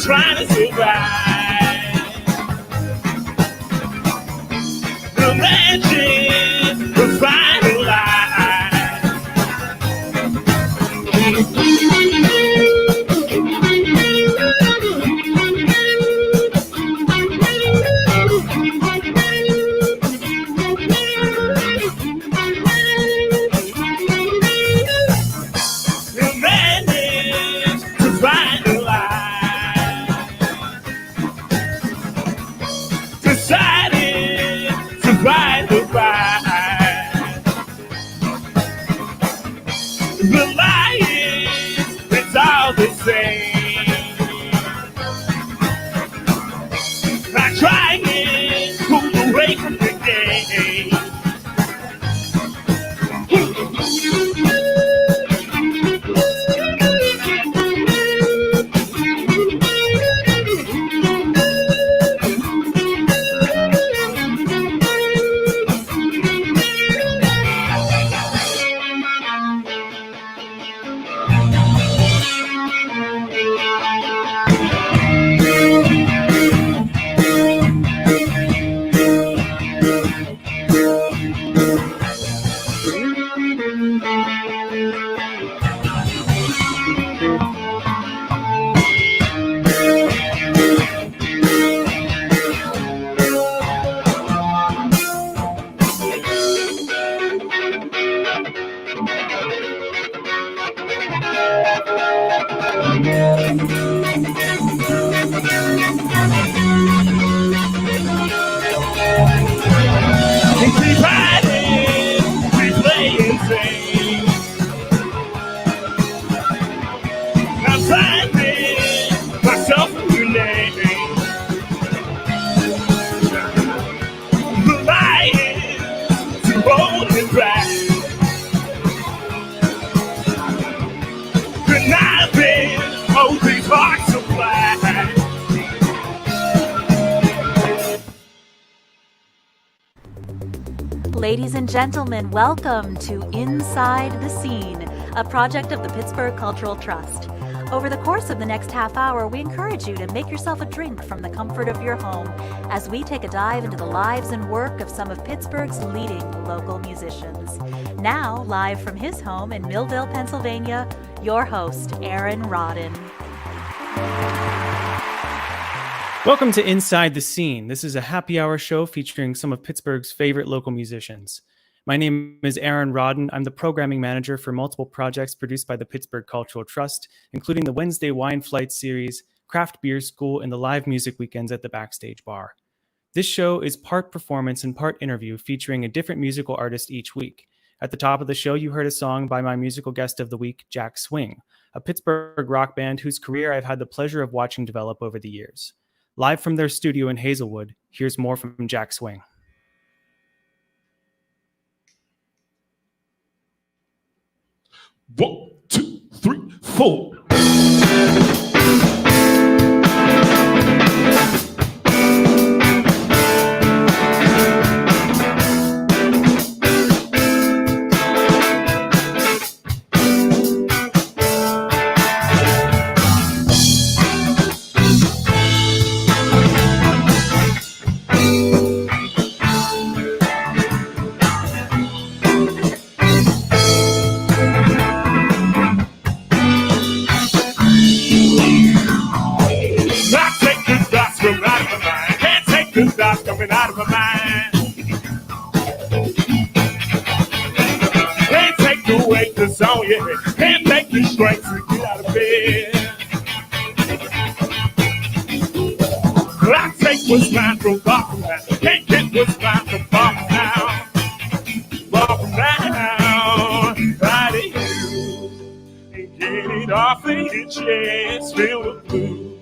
trying to survive. The legend, the final lie. Ladies and gentlemen, welcome to Inside the Scene, a project of the Pittsburgh Cultural Trust. Over the course of the next half hour, we encourage you to make yourself a drink from the comfort of your home as we take a dive into the lives and work of some of Pittsburgh's leading local musicians. Now, live from his home in Millville, Pennsylvania, your host, Aaron Rodden. Welcome to Inside the Scene. This is a happy hour show featuring some of Pittsburgh's favorite local musicians. My name is Aaron Rodden. I'm the programming manager for multiple projects produced by the Pittsburgh Cultural Trust, including the Wednesday Wine Flight series, Craft Beer School, and the live music weekends at the Backstage Bar. This show is part performance and part interview, featuring a different musical artist each week. At the top of the show, you heard a song by my musical guest of the week, Jack Swing, a Pittsburgh rock band whose career I've had the pleasure of watching develop over the years. Live from their studio in Hazelwood, here's more from Jack Swing. One, two, three, four. Coming out of my mind. Can't take the weight that's on your head. Can't make the strength to get out of bed. I take what's mine from bottom down. Can't get what's mine from bottom down. Bottom down. Right to you. And get it off of your chest. Feel the blue.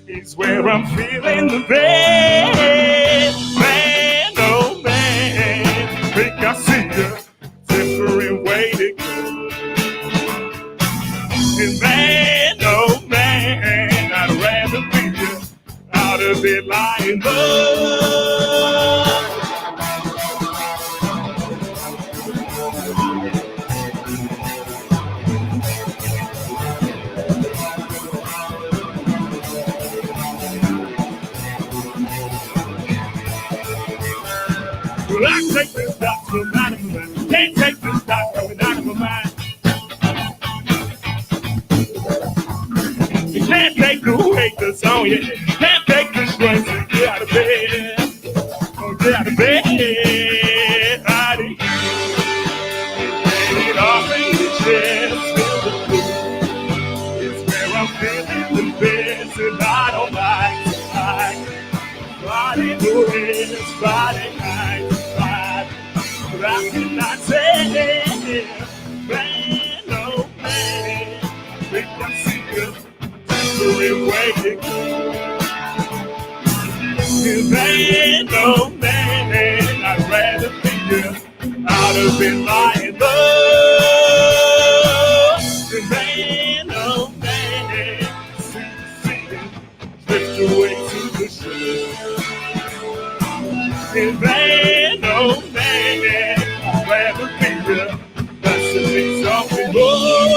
It's where I'm feeling the best. Man, oh man, think I see a different way to go. And man, oh man, I'd rather be out of it lying low. take this thought from out of my mind. Can't take this thought coming out of my mind. You can't take the weight that's on you. Can't take the strength to get out of bed. Oh, get out of bed. Out of here. It off in the chest. Feel the food. It's where I'm feeling the best. And I don't like to fight. Friday morning, it's Friday night. But I cannot say, man, oh man, we can see you we're waiting. Man, oh man, I'd rather be you out of bed lying low. Man, oh man, see, drift away to the shore. Man, oh man, I'd rather be you. That's the thing, something more.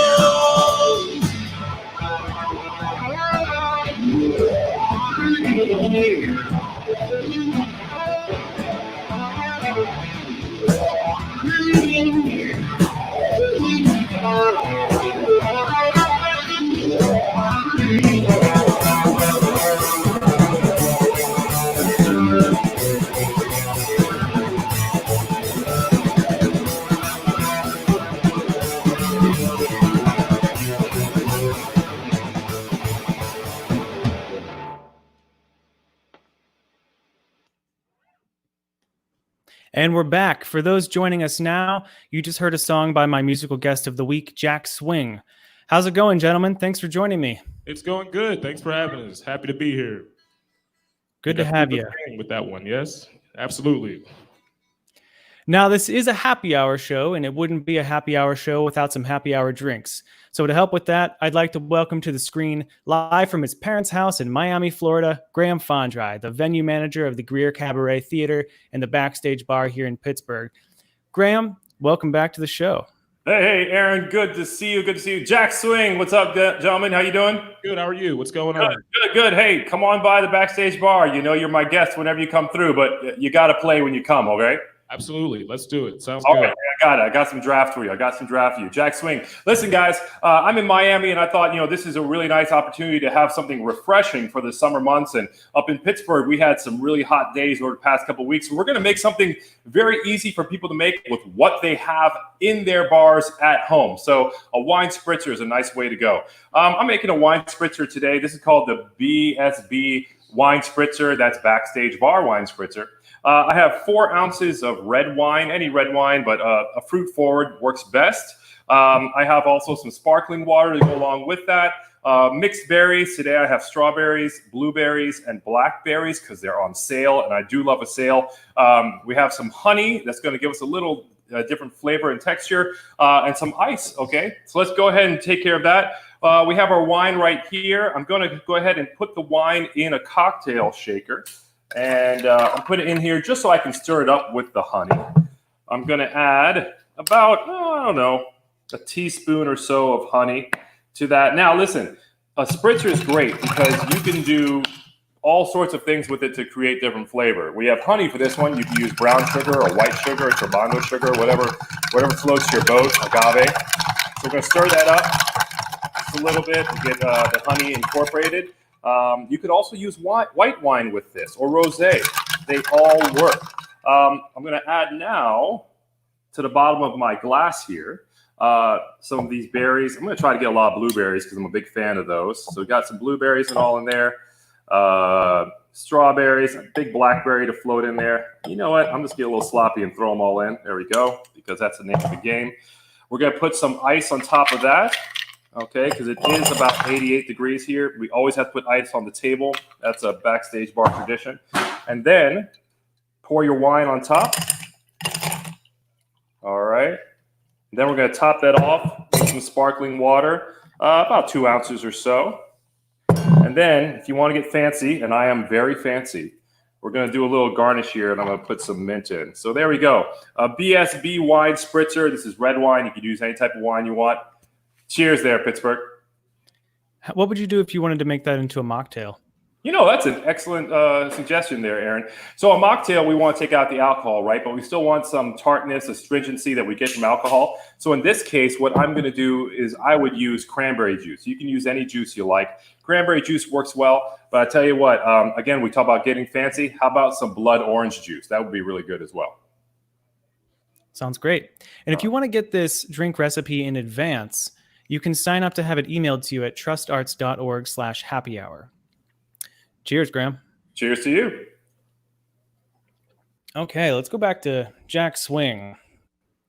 And we're back. For those joining us now, you just heard a song by my musical guest of the week, Jack Swing. How's it going, gentlemen? Thanks for joining me. It's going good. Thanks for having us. Happy to be here. Good to have you. With that one, yes, absolutely. Now, this is a happy hour show, and it wouldn't be a happy hour show without some happy hour drinks. So to help with that, I'd like to welcome to the screen, live from his parents' house in Miami, Florida, Graham Fondry, the venue manager of the Greer Cabaret Theater and the Backstage Bar here in Pittsburgh. Graham, welcome back to the show. Hey, Aaron, good to see you. Good to see you. Jack Swing, what's up, gentlemen? How you doing? Good. How are you? What's going on? Good. Hey, come on by the Backstage Bar. You know you're my guest whenever you come through, but you got to play when you come, okay? Absolutely. Let's do it. Sounds All good. Right, I got some draft for you. Jack Swing. Listen, guys, I'm in Miami, and I thought, this is a really nice opportunity to have something refreshing for the summer months. And up in Pittsburgh, we had some really hot days over the past couple of weeks. So we're going to make something very easy for people to make with what they have in their bars at home. So a wine spritzer is a nice way to go. I'm making a wine spritzer today. This is called the BSB wine spritzer. That's Backstage Bar wine spritzer. I have 4 ounces of red wine, any red wine, but a fruit forward works best. I have also some sparkling water to go along with that. Mixed berries. Today I have strawberries, blueberries, and blackberries because they're on sale, and I do love a sale. We have some honey that's going to give us a little different flavor and texture, and some ice, okay? So let's go ahead and take care of that. We have our wine right here. I'm going to go ahead and put the wine in a cocktail shaker. And I'll put it in here just so I can stir it up with the honey. I'm going to add about, a teaspoon or so of honey to that. Now, listen, a spritzer is great because you can do all sorts of things with it to create different flavor. We have honey for this one. You can use brown sugar or white sugar or Turbano sugar, whatever floats your boat, agave. So we're going to stir that up just a little bit to get the honey incorporated. You could also use white wine with this or rosé. They all work. I'm going to add now to the bottom of my glass here some of these berries. I'm going to try to get a lot of blueberries because I'm a big fan of those. So we got some blueberries and all in there. Strawberries, a big blackberry to float in there. You know what? I'm just getting a little sloppy and throw them all in. There we go, because that's the name of the game. We're going to put some ice on top of that. Okay, because it is about 88 degrees here. We always have to put ice on the table. That's a Backstage Bar tradition. And then pour your wine on top. All right. And then we're going to top that off with some sparkling water, about 2 ounces or so. And then if you want to get fancy, and I am very fancy, we're going to do a little garnish here, and I'm going to put some mint in. So there we go. A BSB wine spritzer. This is red wine. You can use any type of wine you want. Cheers there, Pittsburgh. What would you do if you wanted to make that into a mocktail? That's an excellent suggestion there, Aaron. So a mocktail, we want to take out the alcohol, right? But we still want some tartness, astringency that we get from alcohol. So in this case, what I'm going to do is I would use cranberry juice. You can use any juice you like. Cranberry juice works well, but I tell you what, again, we talk about getting fancy. How about some blood orange juice? That would be really good as well. Sounds great. And if you want to get this drink recipe in advance, you can sign up to have it emailed to you at trustarts.org/happy hour. Cheers, Graham. Cheers to you. Okay, let's go back to Jack Swing,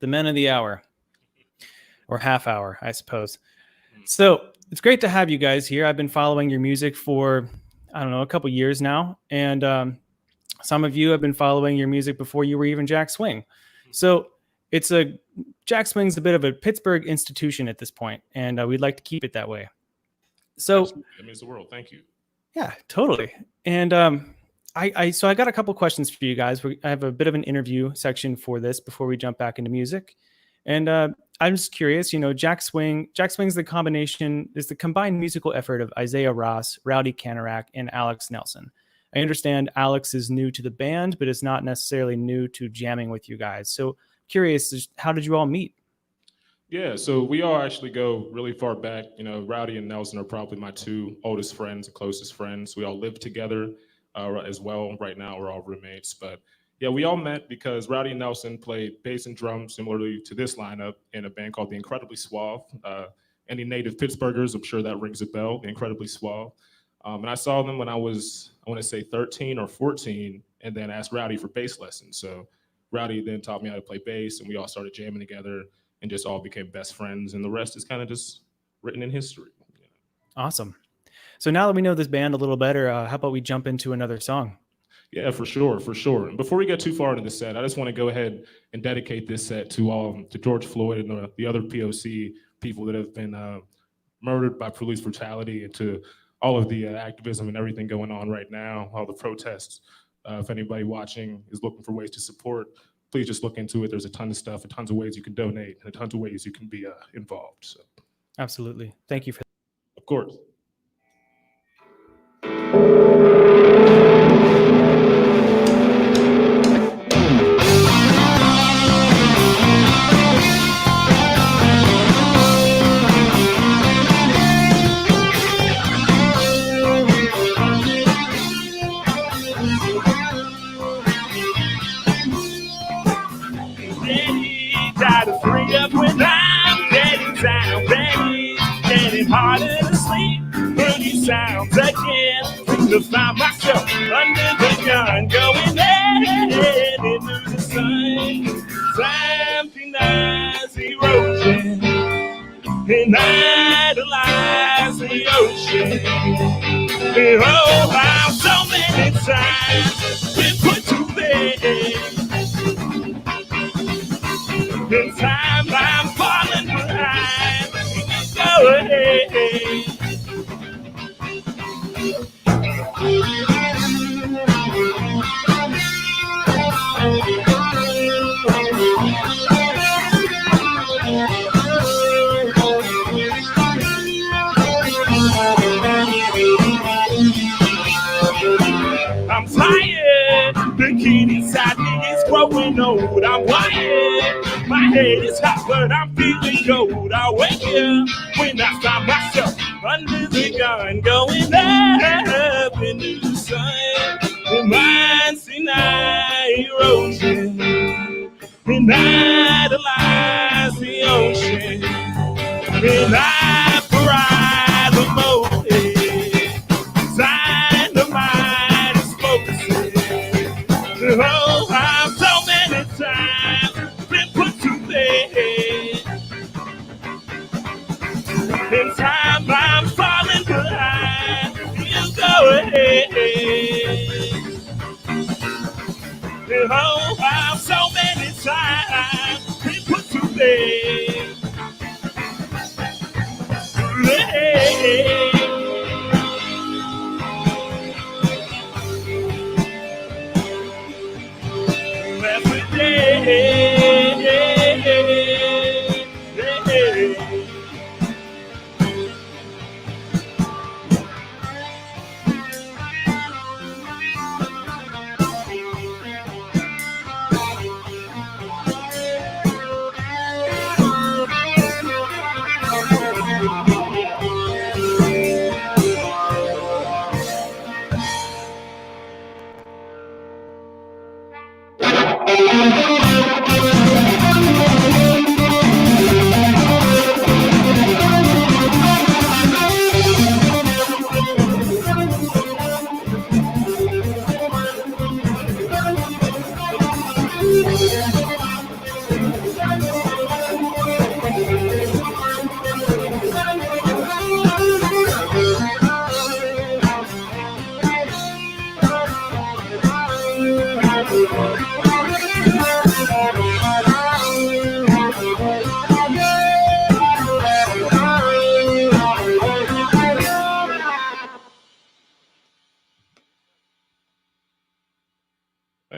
the men of the hour, or half hour, I suppose. So it's great to have you guys here. I've been following your music for, a couple years now. And some of you have been following your music before you were even Jack Swing. So Jack Swing's a bit of a Pittsburgh institution at this point, and we'd like to keep it that way. So that means the world. Thank you. Yeah, totally. And I got a couple questions for you guys. I have a bit of an interview section for this before we jump back into music. And I'm just curious, Jack Swing's the combined musical effort of Isaiah Ross, Rowdy Canarak, and Alex Nelson. I understand Alex is new to the band, but is not necessarily new to jamming with you guys. So curious, how did you all meet? Yeah, so we all actually go really far back. Rowdy and Nelson are probably my two oldest friends and closest friends. We all live together as well. Right now, we're all roommates. But yeah, we all met because Rowdy and Nelson played bass and drums similarly to this lineup in a band called The Incredibly Suave. Any native Pittsburghers, I'm sure that rings a bell, The Incredibly Suave. And I saw them when I was, 13 or 14, and then asked Rowdy for bass lessons. So Rowdy then taught me how to play bass, and we all started jamming together and just all became best friends. And the rest is kind of just written in history. Awesome. So now that we know this band a little better, how about we jump into another song? Yeah, for sure. And before we get too far into the set, I just want to go ahead and dedicate this set to George Floyd and the other POC people that have been murdered by police brutality, and to all of the activism and everything going on right now, all the protests. If anybody watching is looking for ways to support, please just look into it. There's a ton of stuff, tons of ways you can donate, and tons of ways you can be involved. So, absolutely. Thank you for that. Of course. Harder to sleep when he sounds again. To find myself under the gun, going head into the sun. Time denies erosion and idolize the ocean. And oh, how so many times been put to bed. In time I'm falling behind. Go ahead. I'm tired, the kid inside me is growing old. I'm wired, my head is hot, but I'm feeling cold. I wake up when I find myself under the gun, going up into the sun. The mind's in erosion, and idolize the ocean, and I ride the boat. Dynamite is focusing. Oh, I've so many times been put to bed. In time I'm falling behind. You go ahead. Oh, I've so many times been put to bed. Hey.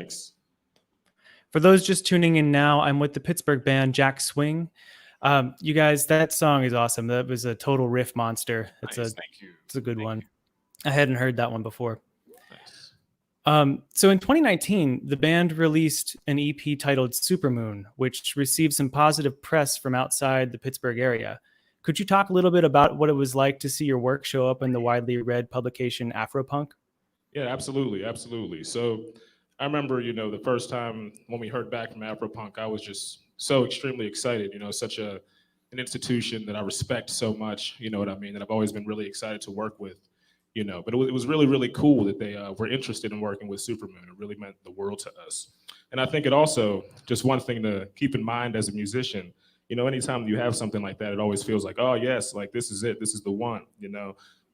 Thanks. For those just tuning in now, I'm with the Pittsburgh band Jack Swing. You guys, that song is awesome. That was a total riff monster. It's Nice. Thank you. It's a good Thank one. you. I hadn't heard that one before. Nice. So in 2019, the band released an EP titled Supermoon, which received some positive press from outside the Pittsburgh area. Could you talk a little bit about what it was like to see your work show up in the widely read publication Afropunk? Yeah, absolutely. Absolutely. So I remember, the first time when we heard back from Afropunk, I was just so extremely excited, such an institution that I respect so much, you know what I mean, that I've always been really excited to work with, but it was really, really cool that they were interested in working with Supermoon. It really meant the world to us. And I think it also, just one thing to keep in mind as a musician, anytime you have something like that, it always feels like, oh yes, like this is it, this is the one,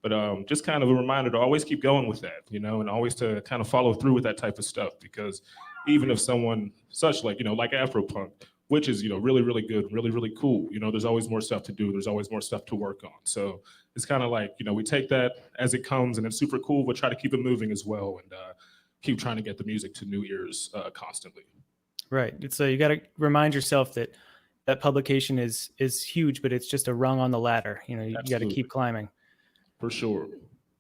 But just kind of a reminder to always keep going with that, and always to kind of follow through with that type of stuff, because even if someone such like Afropunk, which is, really, really good, really, really cool, there's always more stuff to do. There's always more stuff to work on. So it's kind of like, we take that as it comes and it's super cool, but try to keep it moving as well and keep trying to get the music to new ears constantly. Right. It's you got to remind yourself that publication is huge, but it's just a rung on the ladder. You got to keep climbing. For sure.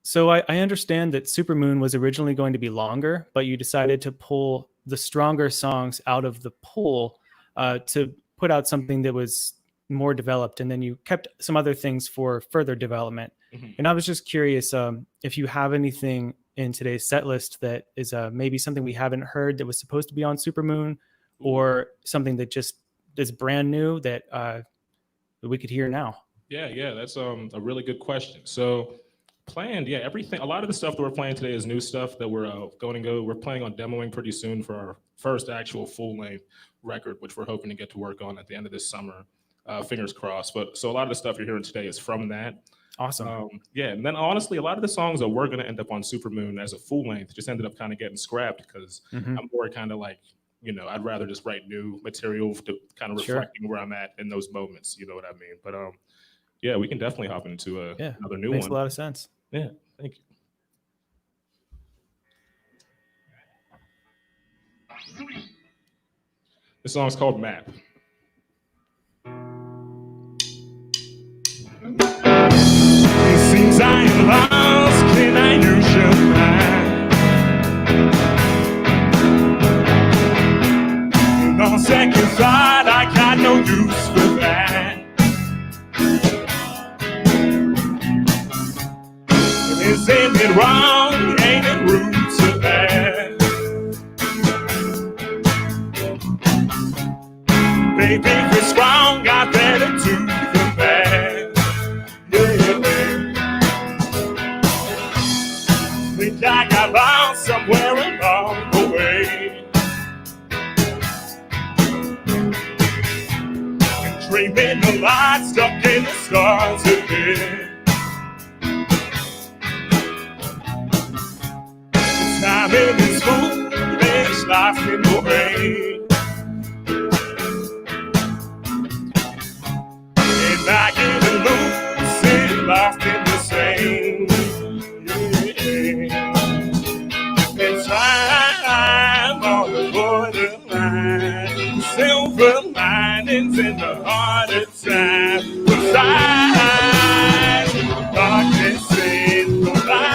So I understand that Supermoon was originally going to be longer, but you decided to pull the stronger songs out of the pool to put out something that was more developed. And then you kept some other things for further development. Mm-hmm. And I was just curious if you have anything in today's set list that is maybe something we haven't heard that was supposed to be on Supermoon, or something that just is brand new that we could hear now. Yeah, that's a really good question. So planned, everything, a lot of the stuff that we're playing today is new stuff that we're we're planning on demoing pretty soon for our first actual full-length record, which we're hoping to get to work on at the end of this summer, fingers crossed. But so a lot of the stuff you're hearing today is from that. Awesome. And then honestly, a lot of the songs that were going to end up on Supermoon as a full-length just ended up kind of getting scrapped because I'm more kind of like, I'd rather just write new material to kind of reflecting where I'm at in those moments, you know what I mean? But we can definitely hop into another new one. Makes a lot of sense. Yeah, thank you. This song's called Map. It seems I am lost, can I use your mind? On second thought, I got no use for that. Isn't it wrong? Ain't it rude to that? Baby, if it's wrong, I better do the bad. Think I got lost somewhere along the way, and dreaming a lot, stuck in the stars again. Time in this foolish, lost in the rain, and I get loose and lost in the same. And time on the borderline, silver linings in the heart of time. Beside darkness in the light.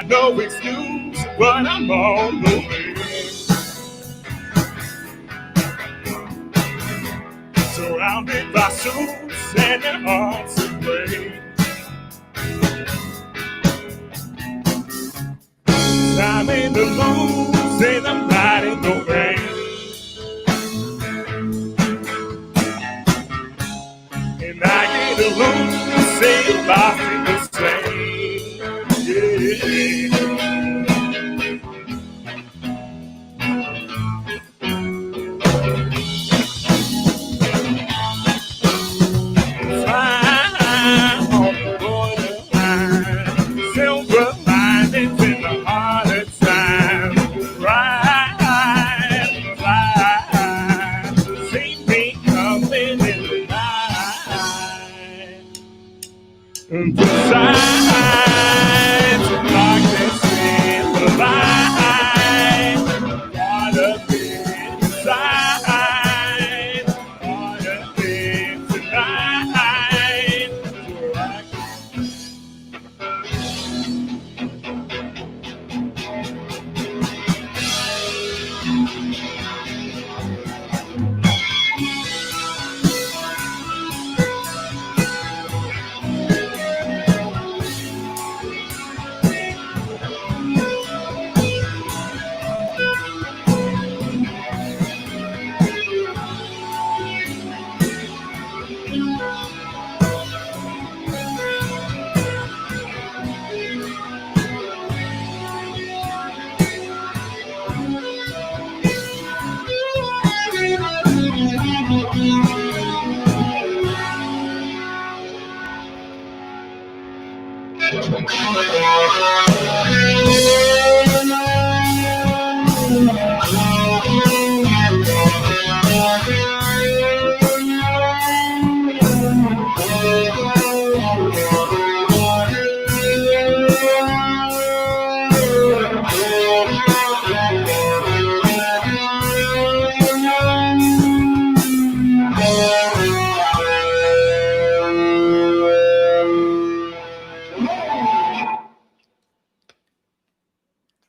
No excuse, but I'm on the way. Surrounded by suits and their hearts of gray. I'm in the mood, and I'm not in the rain. And I get alone, say lost in the same.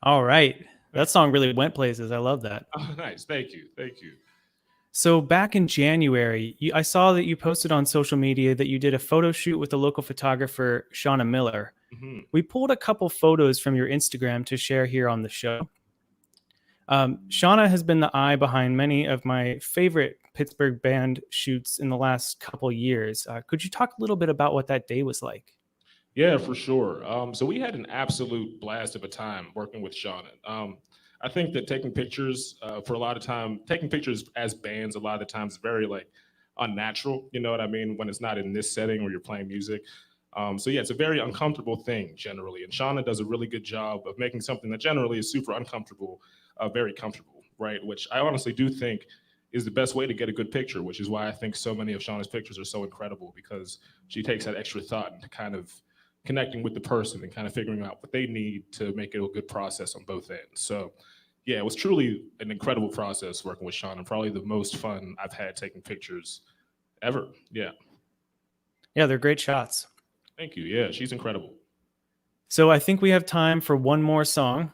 All right. That song really went places. I love that. Oh, nice. Thank you. Thank you. So back in January, I saw that you posted on social media that you did a photo shoot with the local photographer, Shauna Miller. Hmm. We pulled a couple photos from your Instagram to share here on the show. Shauna has been the eye behind many of my favorite Pittsburgh band shoots in the last couple years. Could you talk a little bit about what that day was like? Yeah, for sure. So we had an absolute blast of a time working with Shauna. I think that taking pictures for a lot of time, taking pictures as bands, a lot of the times is very like unnatural. You know what I mean? When it's not in this setting where you're playing music. So yeah, it's a very uncomfortable thing generally. And Shauna does a really good job of making something that generally is super uncomfortable, very comfortable, right? Which I honestly do think is the best way to get a good picture, which is why I think so many of Shauna's pictures are so incredible, because she takes that extra thought into kind of connecting with the person and kind of figuring out what they need to make it a good process on both ends. So yeah, it was truly an incredible process working with Shauna, and probably the most fun I've had taking pictures ever. Yeah. Yeah, they're great shots. Thank you. Yeah, she's incredible. So I think we have time for one more song,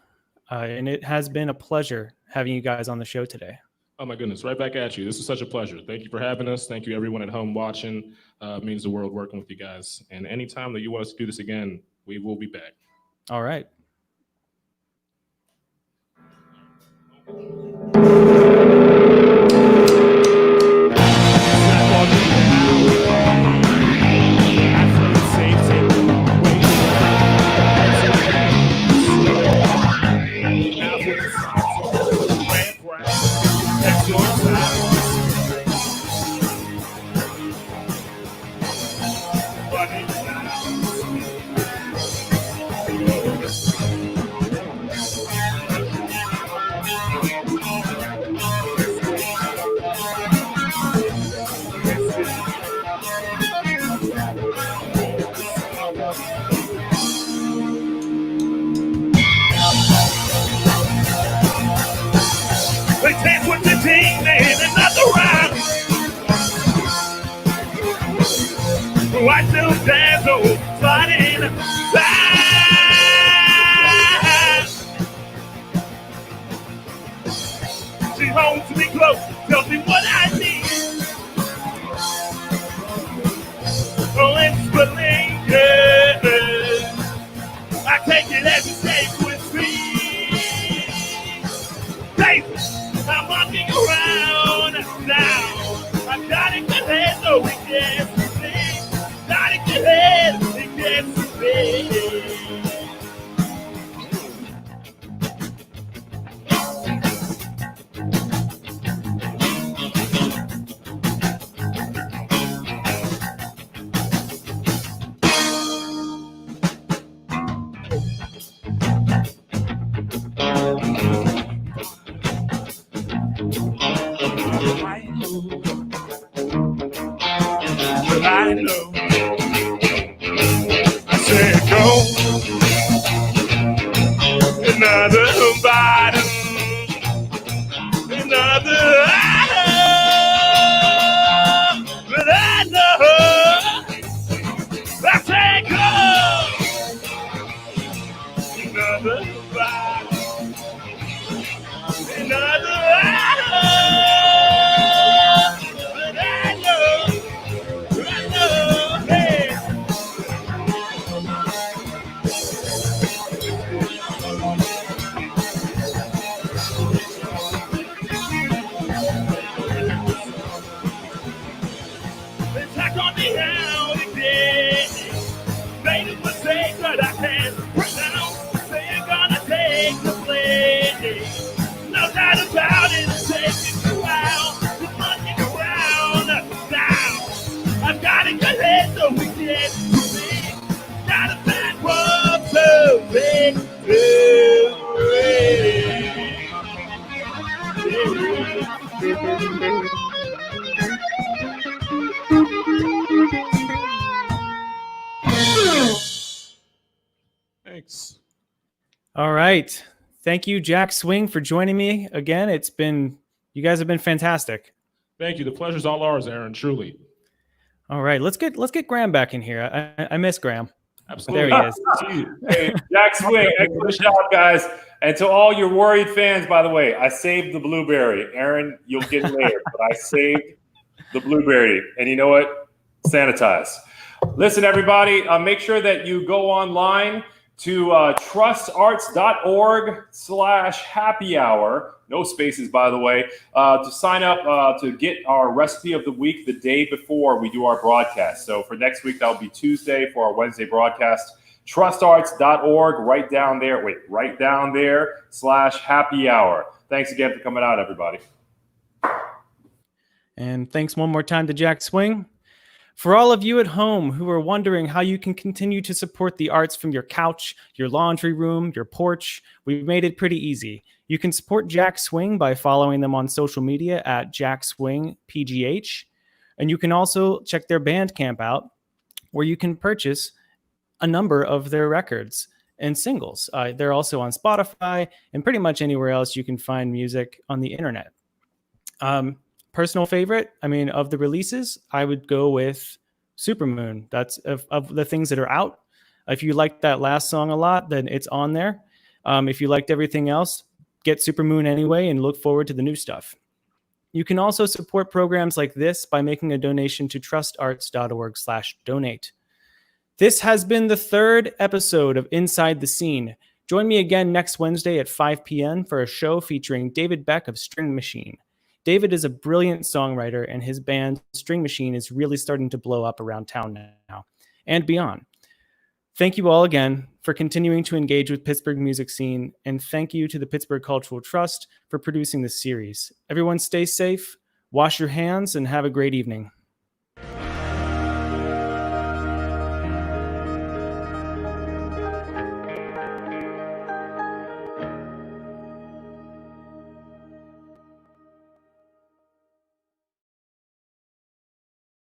and it has been a pleasure having you guys on the show today. Oh my goodness, right back at you. This is such a pleasure. Thank you for having us. Thank you everyone at home watching. It means the world working with you guys. And anytime that you want us to do this again, we will be back. All right. Watch those dazzles sliding by. She holds me close, tells me what I need. Oh, inspiration. I take it as a safe with me. Baby, I'm walking around now. I've got it good head, no weakness. Got it good head, it gets to be. I know. I said go. Another bottom. Another but I know. I said go. Another bottom. Another but I know. But I can't pronounce. Say you're gonna take the place. No doubt about it, it's taking a while. You're looking around now. I've got a good head, so we get to see. Got a bad one, so big. Thanks. All right. Thank you, Jack Swing, for joining me again. You guys have been fantastic. Thank you. The pleasure's all ours, Aaron, truly. All right. Let's get Graham back in here. I miss Graham. Absolutely. There he is. Hey, Jack Swing, excellent job, guys. And to all your worried fans, by the way, I saved the blueberry. Aaron, you'll get it later, but I saved the blueberry. And you know what? Sanitize. Listen, everybody, make sure that you go online to trustarts.org/happy hour. No spaces, by the way, to sign up to get our recipe of the week the day before we do our broadcast. So for next week, that'll be Tuesday for our Wednesday broadcast. Trustarts.org, right down there /happy hour. Thanks again for coming out, everybody. And thanks one more time to Jack Swing. For all of you at home who are wondering how you can continue to support the arts from your couch, your laundry room, your porch, we've made it pretty easy. You can support Jack Swing by following them on social media at JackSwingPGH. And you can also check their Bandcamp out, where you can purchase a number of their records and singles. They're also on Spotify and pretty much anywhere else you can find music on the internet. Personal favorite, of the releases, I would go with Supermoon. That's of the things that are out. If you liked that last song a lot, then it's on there. If you liked everything else, get Supermoon anyway and look forward to the new stuff. You can also support programs like this by making a donation to trustarts.org/donate. This has been the third episode of Inside the Scene. Join me again next Wednesday at 5 p.m. for a show featuring David Beck of String Machine. David is a brilliant songwriter, and his band, String Machine, is really starting to blow up around town now and beyond. Thank you all again for continuing to engage with Pittsburgh music scene, and thank you to the Pittsburgh Cultural Trust for producing this series. Everyone stay safe, wash your hands, and have a great evening.